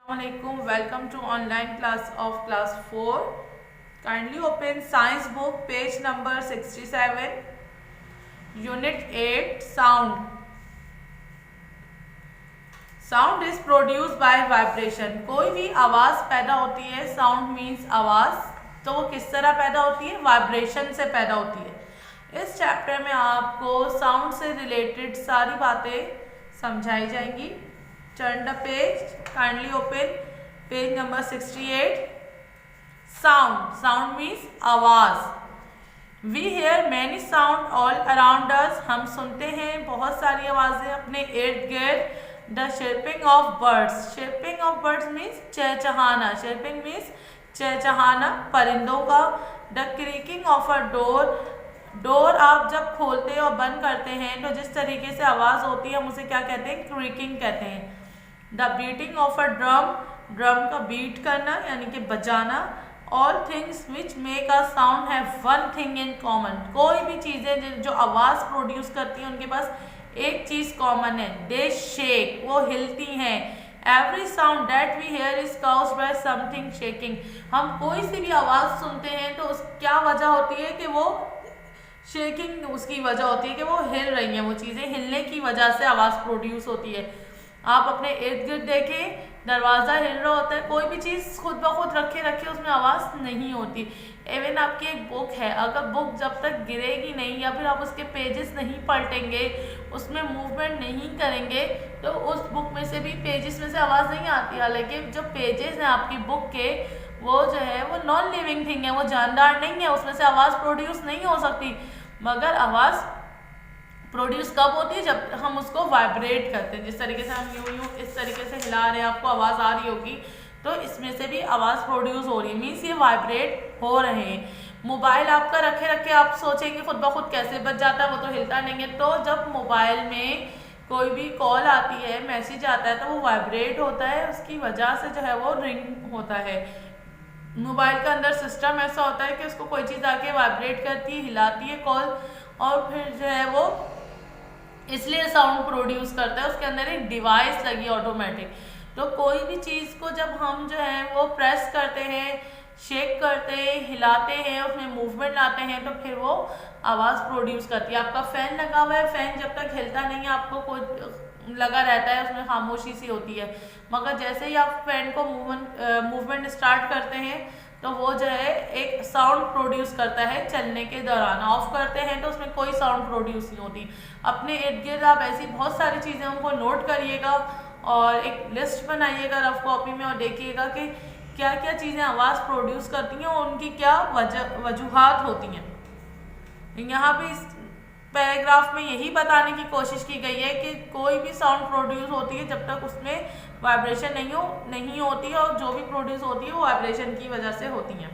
Assalamualaikum. Welcome to online class of class 4. Kindly open science book page number 67, unit 8, sound. Sound is produced by vibration. कोई भी आवाज पैदा होती है, sound means आवाज, तो वो किस तरह पैदा होती है? वाइब्रेशन से पैदा होती है। इस चैप्टर में आपको साउंड से रिलेटेड सारी बातें समझाई जाएंगी। Turn the page, kindly open page number 68। Sound, sound means आवाज। We hear many sound all around us, हम सुनते हैं बहुत सारी आवाजें अपने इर्द गिर्द। The chirping of birds, chirping of birds means चहचहाना, शिर्पिंग मीन्स चहचहाना परिंदों का। The creaking of a door, door आप जब खोलते और बंद करते हैं तो जिस तरीके से आवाज होती है हम उसे क्या कहते हैं? क्रीकिंग कहते हैं। The beating of a drum, drum का बीट करना यानी कि बजाना। All things which make a sound have one thing in common, कोई भी चीजें जो आवाज प्रोड्यूस करती हैं उनके पास एक चीज कॉमन है, दे शेक, वो हिलती हैं। Every sound that we hear is caused by something shaking, हम कोई सी भी आवाज सुनते हैं तो उस क्या वजह होती है कि वो शेकिंग, उसकी वजह होती है कि वो हिल रही हैं, वो चीजें हिलने की वजह से आवाज प्रोड्यूस होती है। आप अपने इर्द गिर्द देखें, दरवाजा हिल रहा होता है, कोई भी चीज खुद ब खुद रखे रखे उसमें आवाज नहीं होती। इवन आपकी एक बुक है, अगर बुक जब तक गिरेगी नहीं या फिर आप उसके पेजेस नहीं पलटेंगे, उसमें मूवमेंट नहीं करेंगे तो उस बुक में से भी, पेजेस में से आवाज नहीं आती। हालांकि जो पेजेस हैं आपकी बुक के, वो जो है वो नॉन लिविंग थिंग है, वो जानदार नहीं है, उसमें से आवाज प्रोड्यूस नहीं हो सकती। मगर आवाज प्रोड्यूस कब होती है? जब हम उसको वाइब्रेट करते हैं। जिस तरीके से हम यूं यूं इस तरीके से हिला रहे हैं, आपको आवाज आ रही होगी, तो इसमें से भी आवाज प्रोड्यूस हो रही है, मीन्स ये वाइब्रेट हो रहे हैं। मोबाइल आपका रखे रखे आप सोचेंगे खुद ब खुद कैसे बज जाता है, वो तो हिलता नहीं है। तो जब मोबाइल में कोई भी कॉल आती है, मैसेज आता है, तो वो वाइब्रेट होता है, उसकी वजह से जो है वो रिंग होता है। मोबाइल का अंदर सिस्टम ऐसा होता है कि उसको कोई चीज़ आके वाइब्रेट करती है, हिलाती है कॉल, और फिर जो है वो इसलिए साउंड प्रोड्यूस करता है। उसके अंदर एक डिवाइस लगी ऑटोमेटिक। तो कोई भी चीज़ को जब हम जो है वो प्रेस करते हैं, शेक करते हैं, हिलाते हैं, उसमें मूवमेंट लाते हैं, तो फिर वो आवाज़ प्रोड्यूस करती है। आपका फैन लगा हुआ है, फैन जब तक हिलता नहीं है आपको कोई लगा रहता है, उसमें खामोशी सी होती है। मगर जैसे ही आप फैन को मूवमेंट स्टार्ट करते हैं तो वो जो है एक साउंड प्रोड्यूस करता है चलने के दौरान। ऑफ करते हैं तो उसमें कोई साउंड प्रोड्यूस नहीं होती। अपने इर्द गिर्द आप ऐसी बहुत सारी चीज़ें उनको नोट करिएगा और एक लिस्ट बनाइएगा रफ कॉपी में, और देखिएगा कि क्या क्या चीज़ें आवाज़ प्रोड्यूस करती हैं और उनकी क्या वजूहात होती हैं। यहाँ पे इस पैराग्राफ में यही बताने की कोशिश की गई है कि कोई भी साउंड प्रोड्यूस होती है जब तक उसमें वाइब्रेशन नहीं होती है, और जो भी प्रोड्यूस होती है वो वाइब्रेशन की वजह से होती हैं।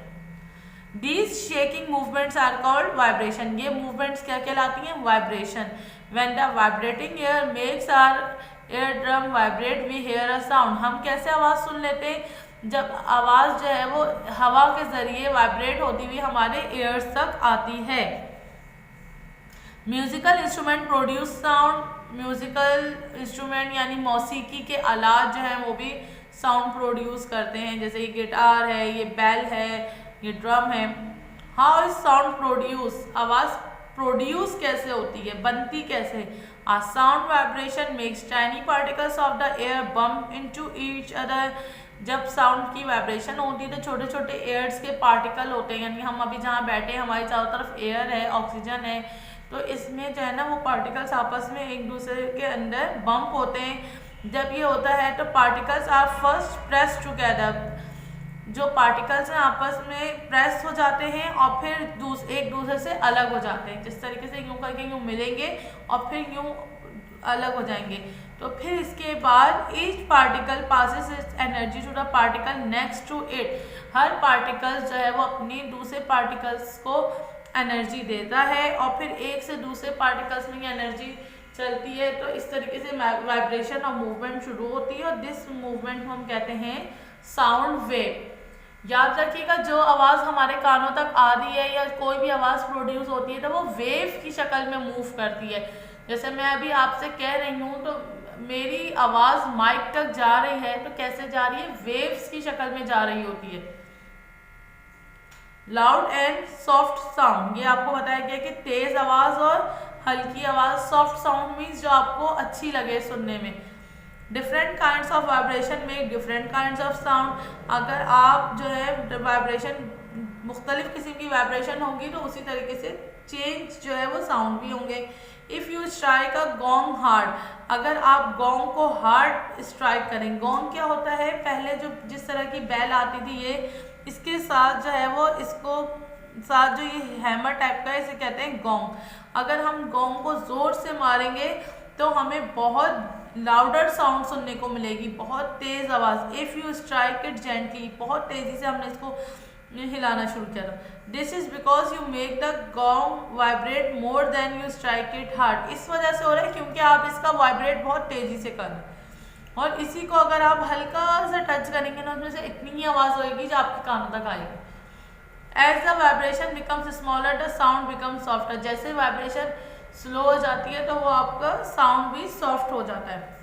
These shaking movements are called vibration. ये movements क्या कहलाती हैं? Vibration. When the vibrating air makes our eardrum vibrate, we hear a sound. हम कैसे आवाज़ सुन लेते हैं? जब आवाज़ जो है वो हवा के जरिए वाइब्रेट होती हुई हमारे ears तक आती है। Musical instrument produce sound, musical instrument यानी मौसीकी के आलात जो हैं वो भी साउंड प्रोड्यूस करते हैं, जैसे ये गिटार है, ये बेल है, ये ड्रम है। हाउ इज साउंड प्रोड्यूस, आवाज प्रोड्यूस कैसे होती है, बनती कैसे? A sound vibration makes tiny particles of the air bump into each other. जब साउंड की वाइब्रेशन होती है तो छोटे छोटे एयर्स के पार्टिकल होते हैं, यानी हम अभी जहाँ बैठे हैं हमारी चारों तरफ एयर है, ऑक्सीजन है, तो इसमें जो है ना वो पार्टिकल्स आपस में एक दूसरे के अंदर बम्प होते हैं। जब ये होता है तो particles are first press together, जो पार्टिकल्स हैं आपस में प्रेस हो जाते हैं और फिर एक दूसरे से अलग हो जाते हैं। जिस तरीके से यूं करके यूं मिलेंगे और फिर यूं अलग हो जाएंगे। तो फिर इसके बाद each particle passes its energy to the particle next to it, हर पार्टिकल जो है वो अपनी दूसरे पार्टिकल्स को एनर्जी देता है और फिर एक से दूसरे पार्टिकल्स में एनर्जी चलती है। तो इस तरीके से वाइब्रेशन और मूवमेंट शुरू होती है, और दिस मूवमेंट हम कहते हैं साउंड वेव। याद रखिएगा, जो आवाज़ हमारे कानों तक आ रही है या कोई भी आवाज़ प्रोड्यूस होती है तो वो वेव की शक्ल में मूव करती है। जैसे मैं अभी आपसे कह रही हूँ तो मेरी आवाज़ माइक तक जा रही है तो कैसे जा रही है, वेव्स की शक्ल में जा रही होती है। लाउड एंड सॉफ्ट साउंड, ये आपको बताया गया कि तेज आवाज़ और हल्की आवाज़। सॉफ्ट साउंड मीन्स जो आपको अच्छी लगे सुनने में। डिफरेंट काइंड्स ऑफ वाइब्रेशन में डिफरेंट काइंड्स ऑफ साउंड। अगर आप जो है वाइब्रेशन मुख्तलिफ किस्म की वाइब्रेशन होगी तो उसी तरीके से चेंज जो है वो साउंड भी होंगे। If you strike a gong hard, अगर आप गोंग को हार्ड स्ट्राइक करें। गोंग क्या होता है, पहले जो जिस तरह की बैल आती थी ये, इसके साथ जो है वो इसको साथ जो ये हैमर टाइप का है इसे कहते हैं गोंग। अगर हम गोंग को ज़ोर से मारेंगे तो हमें बहुत लाउडर साउंड सुनने को मिलेगी, बहुत तेज़ आवाज़। If you strike it gently, बहुत तेज़ी से हमने इसको हिलाना शुरू किया था। This is because you make the gong vibrate more than you strike it hard. इस वजह से हो रहा है क्योंकि आप इसका वाइब्रेट बहुत तेज़ी से कर रहे हैं, और इसी को अगर आप हल्का सा टच करेंगे ना उसमें से इतनी ही आवाज़ होगी जो आपके कानों तक आएगी। As the vibration becomes smaller the sound becomes softer. जैसे वाइब्रेशन स्लो हो जाती है तो वो आपका साउंड भी सॉफ्ट हो जाता है।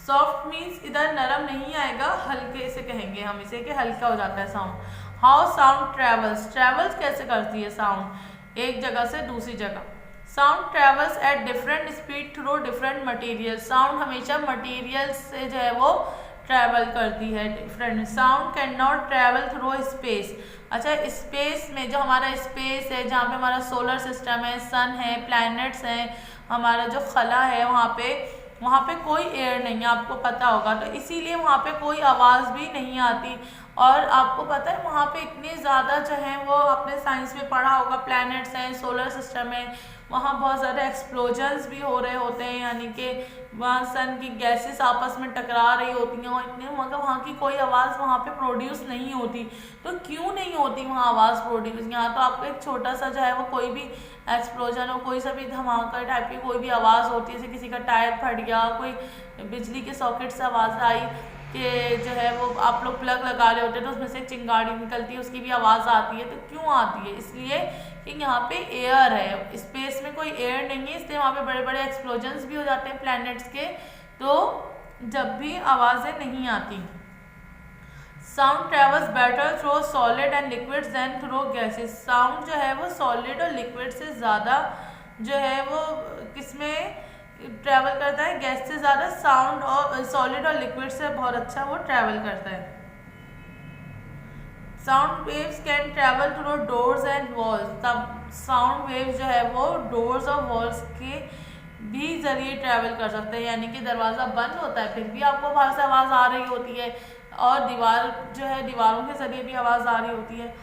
सॉफ्ट मीन्स इधर नरम नहीं आएगा, हल्के से कहेंगे हम इसे कि हल्का हो जाता है sound. How sound travels, travels कैसे करती है साउंड एक जगह से दूसरी जगह। Sound travels at different speed through different material. Sound हमेशा मटेरियल से जो है वो ट्रैवल करती है different. Sound can not travel through space. अच्छा, स्पेस में जो हमारा स्पेस है जहाँ पे हमारा सोलर सिस्टम है, सन है, प्लैनेट्स हैं, हमारा जो खला है, वहाँ पे कोई एयर नहीं है, आपको पता होगा। तो इसीलिए वहाँ पे कोई आवाज़ भी नहीं आती। और आपको पता है वहाँ पे इतने ज़्यादा जो है वो आपने साइंस में पढ़ा होगा, प्लैनेट्स हैं, सोलर सिस्टम है, वहाँ बहुत ज़्यादा एक्सप्लोजन्स भी हो रहे होते हैं, यानी कि वहाँ सन की गैसेस आपस में टकरा रही होती हैं, और इतने मतलब वहाँ की कोई आवाज़ वहाँ पे प्रोड्यूस नहीं होती। तो क्यों नहीं होती वहाँ आवाज़ प्रोड्यूस? यहाँ तो आपको एक छोटा सा जो है वो कोई भी एक्सप्लोजन हो, कोई सा भी धमाका टाइप की कोई भी आवाज़ होती है, जैसे किसी का टायर फट गया, कोई बिजली के सॉकेट से आवाज़ आई कि जो है वो आप लोग प्लग लगा रहे होते हैं तो उसमें से चिंगारी निकलती है, उसकी भी आवाज़ आती है। तो क्यों आती है? इसलिए कि यहाँ पे एयर है, स्पेस में कोई एयर नहीं है, इसलिए वहाँ पे बड़े बड़े एक्सप्लोजन्स भी हो जाते हैं प्लैनेट्स के, तो जब भी आवाज़ें नहीं आती। Sound travels better through solid and liquids than through gases. Sound जो है वो सॉलिड और लिक्विड से ज़्यादा जो है वो किसमें ट्रैवल करता है? गैस से ज़्यादा साउंड और सॉलिड और लिक्विड से बहुत अच्छा वो ट्रैवल करता है। Sound waves can travel through doors and walls. तब साउंड वेव्स जो है वो डोर्स और वॉल्स के भी जरिए ट्रैवल कर सकते हैं, यानी कि दरवाज़ा बंद होता है फिर भी आपको बाहर से आवाज़ आ रही होती है, और दीवार जो है दीवारों के जरिए भी आवाज़ आ रही होती है।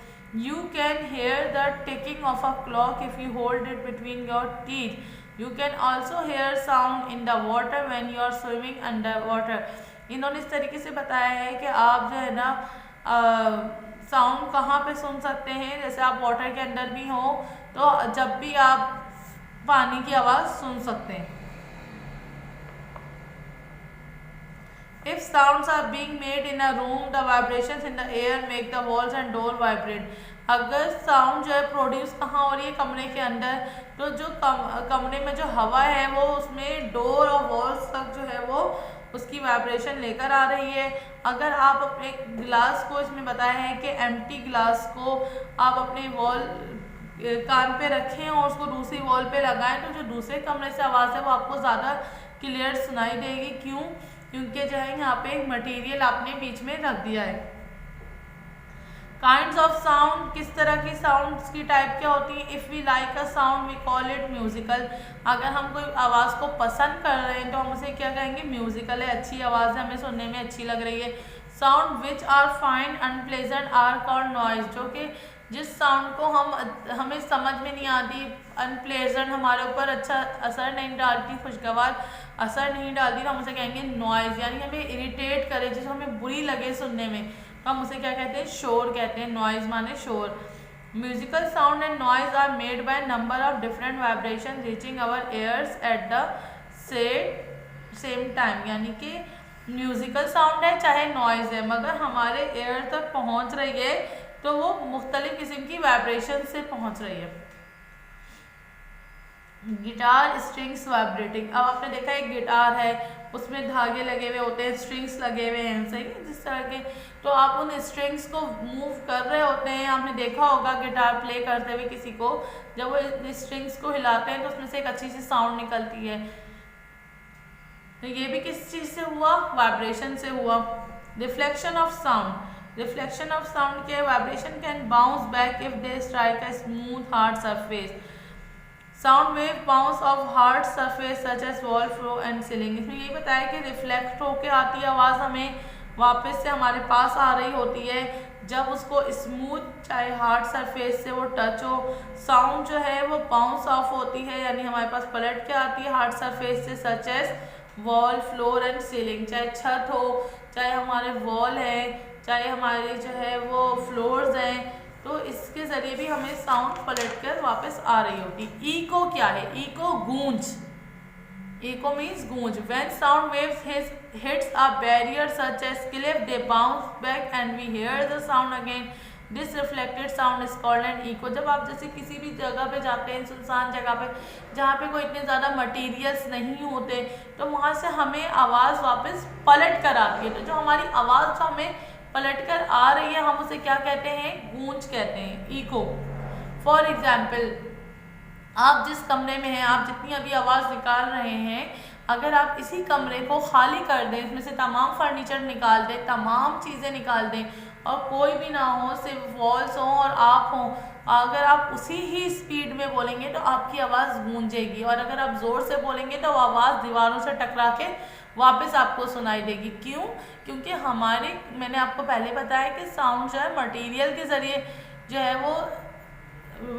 You can here the ticking of a clock if you hold it between your teeth. You can also hear sound in the water when you are swimming underwater। इन्होंने इस तरीके से बताया है कि आप जो है ना साउंड कहाँ पे सुन सकते हैं, जैसे आप वाटर के अंदर भी हो तो जब भी आप पानी की आवाज़ सुन सकते हैं। If sounds are being made in a room, the vibrations in the air make the walls and door vibrate। अगर साउंड जो है प्रोड्यूस कहाँ हो रही है? कमरे के अंदर। तो जो कमरे में जो हवा है वो उसमें डोर और वॉल्स तक जो है वो उसकी वाइब्रेशन लेकर आ रही है। अगर आप अपने ग्लास को, इसमें बताया है कि एम्प्टी ग्लास को आप अपने वॉल कान पे रखें और उसको दूसरी वॉल पे लगाएं तो जो दूसरे कमरे से आवाज़ है वो आपको ज़्यादा क्लियर सुनाई देगी। क्यों? क्योंकि जो है यहाँ पे एक मटेरियल आपने बीच में रख दिया है। काइंड्स ऑफ साउंड, किस तरह की साउंड्स की टाइप क्या होती है? If we like a sound we call it musical. अगर हम कोई आवाज़ को पसंद कर रहे हैं तो हम उसे क्या कहेंगे? म्यूजिकल है, अच्छी आवाज़ है, हमें सुनने में अच्छी लग रही है। Sound which are find unpleasant are called noise. जो कि जिस साउंड को हमें समझ में नहीं आती, अनप्लेजेंट, हमारे ऊपर अच्छा असर नहीं डालती, खुशगवार असर नहीं डालती, तो हम उसे कहेंगे नॉइज़। यानी हमें इरिटेट करे, जिसको हमें बुरी लगे सुनने में, तो हम उसे क्या कहते हैं? शोर कहते हैं। नॉइज़ माने शोर। Musical sound and noise are made by number of different vibration reaching our ears at the same time. यानी कि म्यूजिकल साउंड है चाहे नॉइज़ है, मगर हमारे एयर तक पहुंच रही है तो वो मुख्तलिफ किस्म की वाइब्रेशन से पहुंच रही है। Guitar strings vibrating. अब आपने देखा एक गिटार है, उसमें धागे लगे हुए होते हैं, स्ट्रिंग्स लगे हुए हैं, सही है, जिस तरह के, तो आप उन स्ट्रिंग्स को मूव कर रहे होते हैं। आपने देखा होगा गिटार प्ले करते हुए किसी को, जब वो स्ट्रिंग्स को हिलाते हैं तो उसमें से एक अच्छी सी साउंड निकलती है। तो ये भी किस चीज़ से हुआ? वाइब्रेशन से हुआ। Reflection of sound. Reflection of sound क्या है? Vibration can bounce back if they strike a smooth hard surface. Sound wave bounce off hard surface such as wall, floor and ceiling. इसमें यही बताया कि रिफ्लेक्ट होके आती है आवाज़, हमें वापस से हमारे पास आ रही होती है जब उसको स्मूथ चाहे हार्ड सरफेस से वो टच हो। साउंड जो है वो बाउंस ऑफ होती है, यानी हमारे पास पलट के आती है हार्ड सरफेस से, such as wall, floor and ceiling. चाहे छत हो, चाहे हमारे वॉल है, चाहे हमारे जो है वो फ्लोर्स हैं, तो इसके ज़रिए भी हमें साउंड पलटकर वापस आ रही होती। इको क्या है? इको गूंज। इको मीन्स गूंज। When sound waves hits a barrier such as cliff, they bounce back and we hear the sound again. This reflected sound is called an echo. जब आप जैसे किसी भी जगह पे जाते हैं, सुनसान जगह पे जहाँ पे कोई इतने ज़्यादा मटेरियल्स नहीं होते, तो वहाँ से हमें आवाज़ वापस पलट कर आती है। तो जो हमारी आवाज़ हमें पलट कर आ रही है, हम उसे क्या कहते हैं? गूंज कहते हैं, इको। फॉर एग्जाम्पल, आप जिस कमरे में हैं, आप जितनी अभी आवाज़ निकाल रहे हैं, अगर आप इसी कमरे को खाली कर दें, इसमें से तमाम फर्नीचर निकाल दें, तमाम चीज़ें निकाल दें और कोई भी ना हो, सिर्फ वॉल्स हों और आप हों, अगर आप उसी ही स्पीड में बोलेंगे तो आपकी आवाज़ गूंजेगी, और अगर आप ज़ोर से बोलेंगे तो वो आवाज़ दीवारों से टकरा के वापस आपको सुनाई देगी। क्यों? क्योंकि मैंने आपको पहले बताया कि साउंड जो है मटेरियल के ज़रिए जो है वो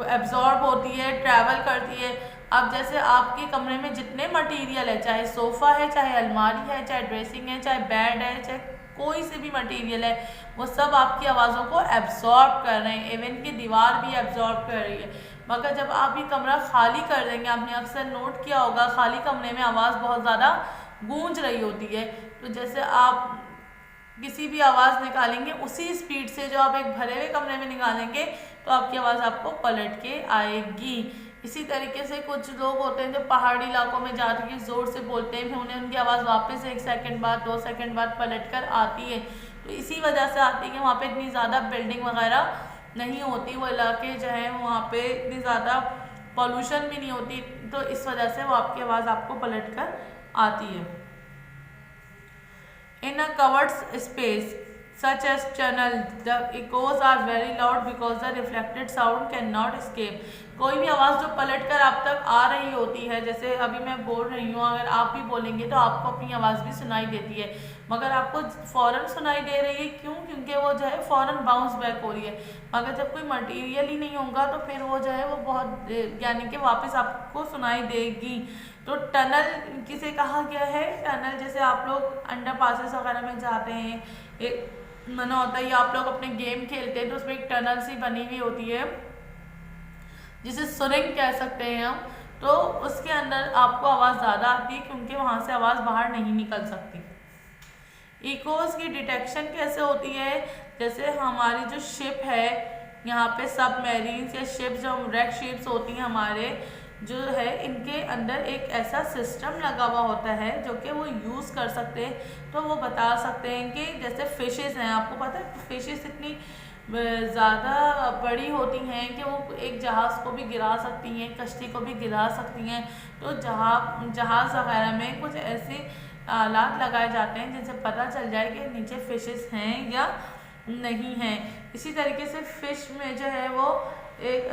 एब्जॉर्ब होती है, ट्रैवल करती है। अब जैसे आपके कमरे में जितने मटेरियल है, चाहे सोफ़ा है, चाहे अलमारी है, चाहे ड्रेसिंग है, चाहे बेड है, चाहे कोई से भी मटेरियल है, वो सब आपकी आवाज़ों को एब्जॉर्ब कर रहे हैं। इवन की दीवार भी एब्जॉर्ब कर रही है। मगर जब आप ये कमरा खाली कर देंगे, आपने अक्सर नोट किया होगा खाली कमरे में आवाज़ बहुत ज़्यादा गूंज रही होती है। तो जैसे आप किसी भी आवाज़ निकालेंगे उसी स्पीड से जो आप एक भरे हुए कमरे में निकालेंगे तो आपकी आवाज़ आपको पलट के आएगी। इसी तरीके से कुछ लोग होते हैं जो पहाड़ी इलाकों में जाकर के ज़ोर से बोलते हैं, फिर उन्हें उनकी आवाज़ वापस 1 सेकंड बाद 2 सेकंड बाद पलट कर आती है। तो इसी वजह से आती है कि वहाँ पे इतनी ज़्यादा बिल्डिंग वगैरह नहीं होती, वो इलाके जो है वहाँ पे इतनी ज़्यादा पॉल्यूशन भी नहीं होती, तो इस वजह से वो आपकी आवाज़ आपको पलट कर आती है। In a covered space such as tunnel, the echoes are very loud because the reflected sound cannot escape. कोई भी आवाज़ जो पलट कर आप तक आ रही होती है, जैसे अभी मैं बोल रही हूँ, अगर आप भी बोलेंगे तो आपको अपनी आवाज़ भी सुनाई देती है, मगर आपको फ़ौरन सुनाई दे रही है। क्यों? क्योंकि वो जो है फ़ौरन बाउंस बैक हो रही है। मगर जब कोई मटेरियल ही नहीं होगा तो फिर वो जो है वो बहुत, यानी कि वापस आपको सुनाई देगी। तो टनल किसे कहा गया है? टनल जैसे आप लोग अंडर पासेस वगैरह में जाते हैं, एक मना होता है, या आप लोग अपने गेम खेलते हैं तो उसमें एक टनल सी बनी हुई होती है जिसे सुरिंग कह सकते हैं हम, तो उसके अंदर आपको आवाज़ ज़्यादा आती है क्योंकि वहाँ से आवाज़ बाहर नहीं निकल सकती। इकोज़ की डिटेक्शन कैसे होती है? जैसे हमारी जो शिप है, यहाँ पे सबमरीन्स या शिप जो रेड शिप्स होती हैं हमारे जो है, इनके अंदर एक ऐसा सिस्टम लगा हुआ होता है जो कि वो यूज़ कर सकते हैं। तो वो बता सकते हैं कि जैसे फ़िशेस हैं, आपको पता है फ़िशेस इतनी ज़्यादा बड़ी होती हैं कि वो एक जहाज़ को भी गिरा सकती हैं, कश्ती को भी गिरा सकती हैं। तो जहाज़ वगैरह में कुछ ऐसे आलात लगाए जाते हैं जिनसे पता चल जाए कि नीचे फ़िशेस हैं या नहीं हैं। इसी तरीके से फ़िश में जो है वो एक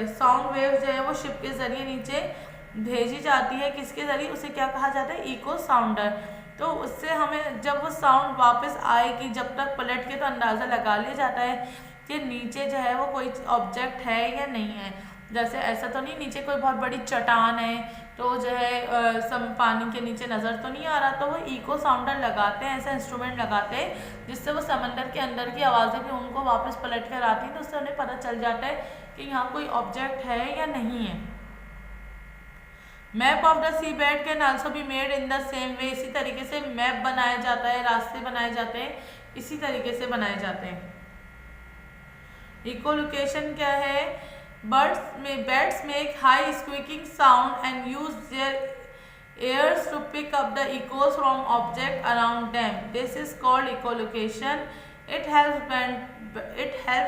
साउंड वेव जो है वो शिप के ज़रिए नीचे भेजी जाती है। किसके ज़रिए? उसे क्या कहा जाता है? Echo sounder. तो उससे हमें जब वो साउंड वापस आएगी, जब तक पलट के तो अंदाज़ा लगा लिया जाता है कि नीचे जो है वो कोई ऑब्जेक्ट है या नहीं है। जैसे ऐसा तो नहीं नीचे कोई बहुत बड़ी चट्टान है तो जो है सब पानी के नीचे नज़र तो नहीं आ रहा, तो वो इको साउंडर लगाते हैं, ऐसा इंस्ट्रूमेंट लगाते हैं जिससे वो समंदर के अंदर की आवाज़ें भी उनको वापस पलट कर आती हैं, तो उससे उन्हें पता चल जाता है कि यहाँ कोई ऑब्जेक्ट है या नहीं है। Map of the seabed can also be made in the same way. इसी तरीके से मैप बनाया जाता है, रास्ते बनाए जाते हैं, इसी तरीके से बनाए जाते हैं। इको लोकेशन क्या है? Bats make high squeaking sound and use their ears to pick up the echoes from objects around them. This is called echolocation. It helps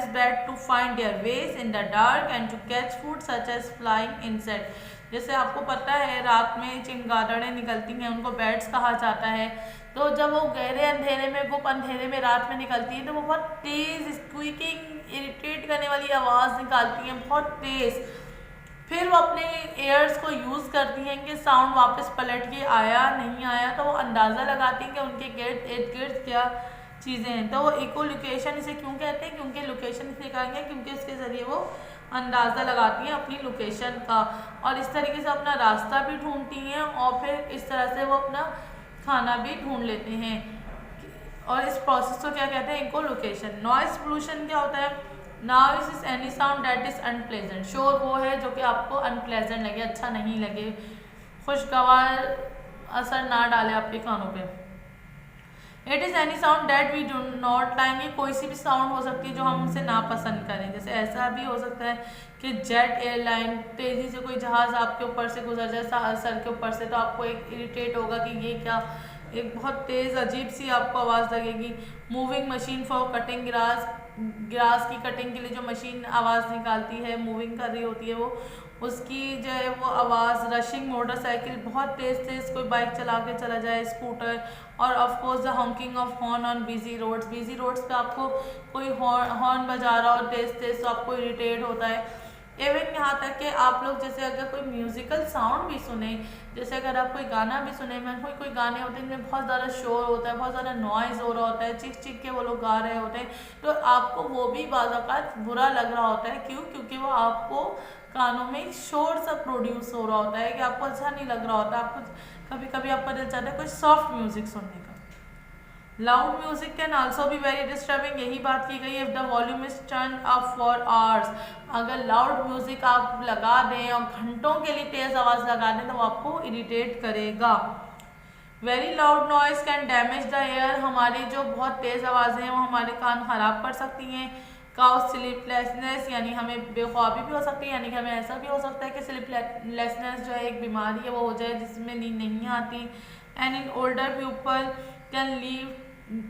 bats to find their ways in the dark and to catch food such as flying insects. जैसे आपको पता है रात में चिमगादड़ें निकलती हैं, उनको bats कहा जाता है। तो जब वो गहरे अंधेरे में, गुप्त अंधेरे में रात में निकलती हैं तो वो बहुत तेज स्क्वीकिंग, इरिटेट करने वाली आवाज़ निकालती हैं, बहुत तेज। फिर वो अपने एयर्स को यूज़ करती हैं कि साउंड वापस पलट के आया नहीं आया, तो वो अंदाज़ा लगाती हैं कि उनके इर्द गिर्द क्या चीज़ें हैं। तो वो इकोलोकेशन इसे क्यों कहते हैं? क्योंकि लोकेशन इसलिए कहेंगे क्योंकि इसके ज़रिए वो अंदाज़ा लगाती हैं अपनी लोकेशन का, और इस तरीके से अपना रास्ता भी ढूंढती हैं और फिर इस तरह से वो अपना खाना भी ढूंढ लेते हैं। और इस प्रोसेस को क्या कहते हैं? इकोलोकेशन। नॉइस पोल्यूशन क्या होता है? Noise is any sound that is unpleasant. शोर वो है जो कि आपको अनप्लेजेंट लगे, अच्छा नहीं लगे, खुशगवार असर ना डाले आपके कानों पे। It is any sound that we do not like. ये कोई सी भी साउंड हो सकती है जो हम उसे नापसंद करें। जैसे ऐसा भी हो सकता है कि जेट एयरलाइन, तेज़ी से कोई जहाज़ आपके ऊपर से गुजर जाए सर के ऊपर से, तो आपको एक इरिटेट होगा कि ये क्या, एक बहुत तेज़ अजीब सी आपको आवाज़ लगेगी। Moving machine for cutting grass की कटिंग के लिए जो मशीन आवाज़ निकालती है, मूविंग कर रही होती है वो, उसकी जो है वो आवाज़। रशिंग मोटरसाइकिल, बहुत तेज़ कोई बाइक चला के चला जाए, स्कूटर। और of course the honking of horn on busy roads. Busy roads पे आपको कोई हॉर्न बजा रहा हो तेज़ तो आपको इरिटेट होता है। इवन यहाँ तक कि आप लोग जैसे अगर कोई म्यूज़िकल साउंड भी सुने, जैसे अगर आप कोई गाना भी सुने, मैं कोई गाने होते हैं जिनमें बहुत ज़्यादा शोर होता है, बहुत ज़्यादा नॉइज़ हो रहा होता है, चीख के वो लोग गा रहे होते हैं, तो आपको वो भी बाज़ औक़ात बुरा लग रहा होता है। क्यों? क्योंकि वो आपको कानों में शोर सा प्रोड्यूस हो रहा होता है कि आपको अच्छा नहीं लग रहा होता। आपको कभी कभी आपका दिल चाहता है कोई सॉफ्ट म्यूज़िक सुनने का। Loud music can also be very disturbing. यही बात की गई है, if the volume is turn up for hours. अगर लाउड म्यूजिक आप लगा दें और घंटों के लिए तेज आवाज़ लगा दें तो वो आपको इरिटेट करेगा। Very loud noise can damage the air. हमारी जो बहुत तेज़ आवाज़ें हैं वो हमारे कान खराब कर सकती हैं। काउज स्लीपलेसनेस, यानी हमें बेख्वाबी भी हो सकती है, यानी कि हमें ऐसा भी हो सकता है कि स्लीपलेसनेस जो है एक बीमारी है वो हो जाए जिसमें नींद नहीं आती। And in older people can leave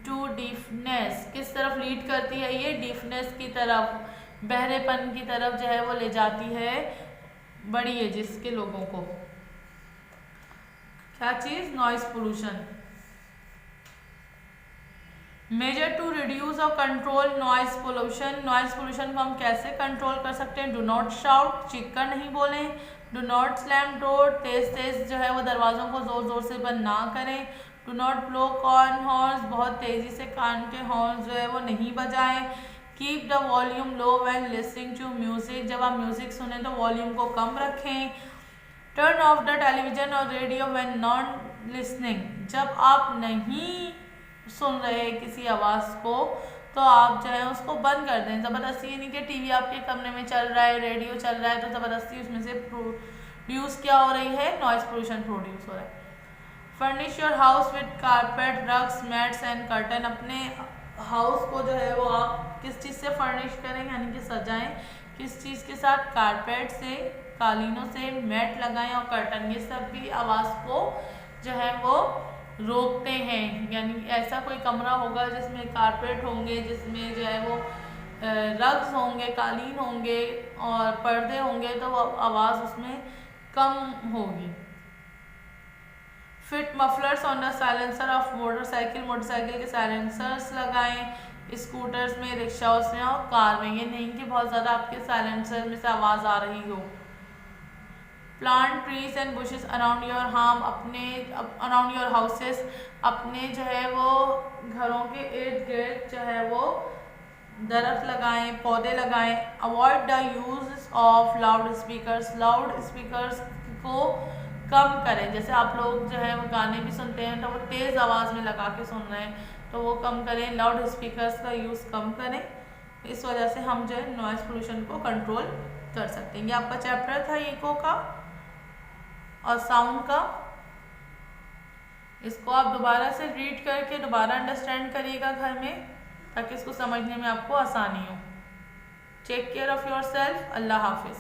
to deafness. किस तरफ लीड करती है ये? डीफनेस की तरफ, बहरेपन की तरफ जो है वो ले जाती है बड़ी एजेस के लोगों को। क्या चीज़? Noise pollution. Measure to reduce और control noise pollution. Noise pollution को हम कैसे कंट्रोल कर सकते हैं? डू नॉट शाउट, चीख कर नहीं बोलें। डू नॉट स्लैम डोर, तेज जो है वो दरवाज़ों को ज़ोर ज़ोर से बंद ना करें। Do not blow corn horns, बहुत तेज़ी से कान के हॉर्न जो है वो नहीं बजाएं। Keep the volume low when listening to music, जब आप म्यूज़िक सुने तो वॉल्यूम को कम रखें। टर्न ऑफ द टेलीविज़न और रेडियो व्हेन नॉट लिसनिंग, जब आप नहीं सुन रहे किसी आवाज़ को तो आप जो है उसको बंद कर दें। ज़बरदस्ती, यानी कि टीवी आपके कमरे में चल रहा है, रेडियो चल रहा है, तो ज़बरदस्ती उसमें से प्रोड्यूस क्या हो रही है? नॉइस पोल्यूशन प्रोड्यूस हो रहा है। Furnish your house with carpet, rugs, mats and curtain. अपने हाउस को जो है वो आप किस चीज़ से फर्निश करें, यानी कि सजाएं, किस चीज़ के साथ? कारपेट से, कालीनों से, मैट लगाएं और कर्टन। ये सब भी आवाज़ को जो है वो रोकते हैं। यानी ऐसा कोई कमरा होगा जिसमें कारपेट होंगे, जिसमें जो है वो रग्स होंगे, कालीन होंगे और पर्दे होंगे, तो वो आवाज़ उसमें कम होगी। Fit mufflers on the silencer of motorcycle, motorcycle के साइलेंसर्स लगाएं, स्कूटर्स में, रिक्शाओं में और कार में। ये नहीं कि बहुत ज़्यादा आपके साइलेंसर में से आवाज़ आ रही हो। Plant trees and bushes around your home, around your houses, अपने जो है वो घरों के इर्द गिर्द जो है वो दरख्त लगाएं, पौधे लगाएं। Avoid the use of loud speakers, loud speakers को कम करें। जैसे आप लोग जो है वो गाने भी सुनते हैं तो वो तेज़ आवाज़ में लगा के सुन रहे हैं, तो वो कम करें। लाउड स्पीकर्स का यूज़ कम करें। इस वजह से हम जो है नॉइस पोल्यूशन को कंट्रोल कर सकते हैं। ये आपका चैप्टर था इको का और साउंड का। इसको आप दोबारा से रीड करके दोबारा अंडरस्टैंड करिएगा घर में, ताकि इसको समझने में आपको आसानी हो। Take care of yourself. अल्लाह हाफिज़।